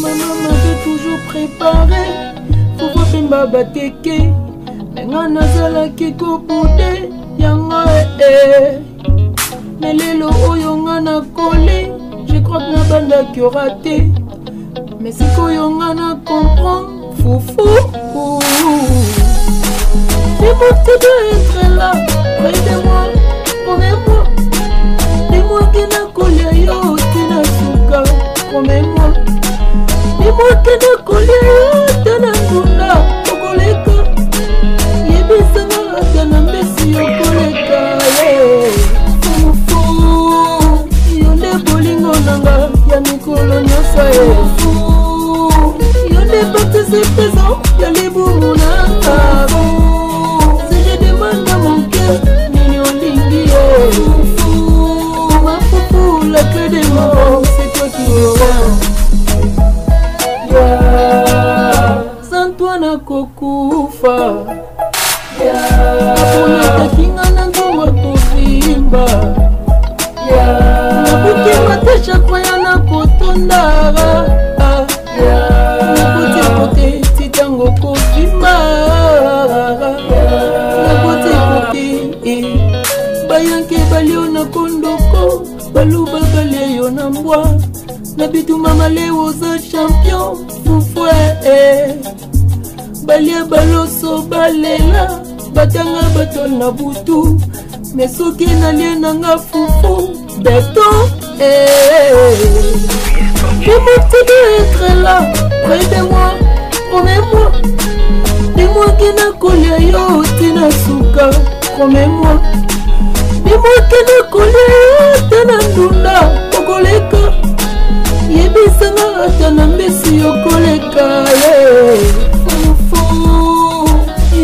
Maman m'avait toujours préparé. Faut Pemba Bateke. Menga nazala kiko boude. Yanga mais lelo oyo nga na koli. Je crois que na banda qui aura raté. Mais si koyo nga na comprend. Foufou. Dis-moi que tu dois être là. Près de moi. Promets-moi. Dis-moi que na koli yo. Tina suka. Promets-moi. Dis-moi que na koli yo. Tina suka. Okoleka. Yebisanga atana mbesi yokoleka. Foufou. Yonde bolingo nanga. Ya mikolo nyosa Yonde baptise présent. Ya libumu nanga. Si je demande à mon cœur. Nini olingi Foufou. Ma foufou. La clé des morts. C'est toi qui sans toi na kokufa Apuna kinga na nzongo tovimba Nabuki matesha kwaya na kotondara Nabuti kote titango kovimba Nabuti kote Bayanke balio na kondoko Baluba balio na mbwa Nabitu mama leo za champion Foufoué Balia baloso balela Batanga batol na butu Mesoki na lienanga foufou Béton Dis-moi que tu dois être là Près de moi Promets-moi Dis-moi que na kolia yo Tina suka Promets-moi Dis-moi que na kolia yo Tina ndunda Okoleka Yebisanga atana mbesi yokoleka Foufou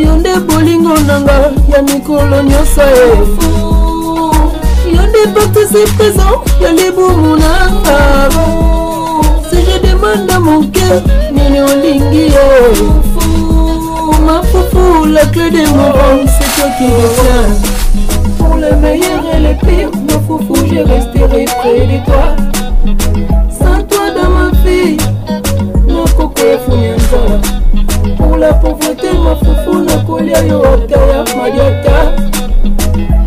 Yonde bolingo nanga ya mikolo nyosa Yonde baptise présent ya libumu nanga Si je demande à mon cœur Nini olingi Ma foufou la clé des morts C'est toi qui retiens Pour le meilleur et le pire Ma foufou je resterai près de toi Sans toi dans ma vie, no coco et fouyanza. Pour la pauvreté, ma foufou n'a colia yo ataya mariata.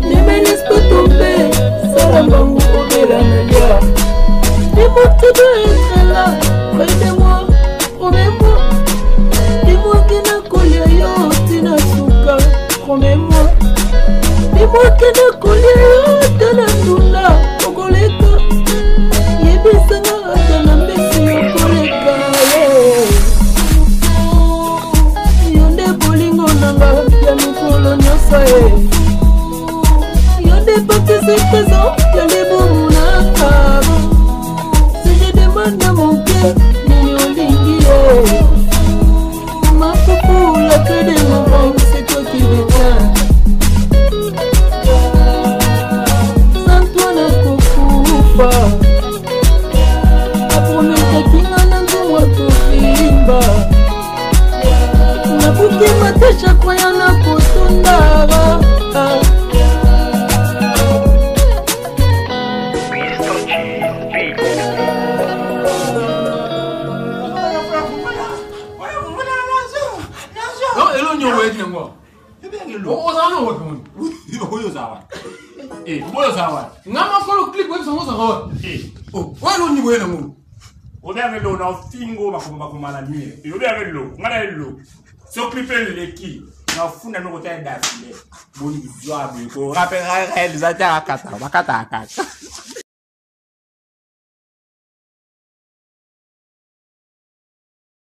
Ne me laisse pas tomber, salambangu obela nalia. Dis-moi que tu dois être là, près de moi, promets-moi. Dis-moi que na colia yo tina suka, promets-moi. Dis-moi que na colia yo tina ndunda, okoleka. Yebisanga atana mbesi yokoleka Yonde bolingo nanga ya mikolo nyosa Yonde baptise présent ya libumu nanga Si je demande à mon cœur Nini olingi Ma foufou la clé des morts C'est toi qui retiens Sans toi na kokufa Nabuki matesha kwaya na kotondara Non, elo nyo wet ngo. O zano wet ngo. Oyo zawa. Oyo zawa. Ngama follow clip web songo zawa. Walo ni wena ngo. Odeave lo na fingo bakoma na mire. Odeave lo, ngana lo. So clipper le ki. Na funa no kota da file. Boni bizwa bi ko. Rappel réalisateur akata, bakata akata.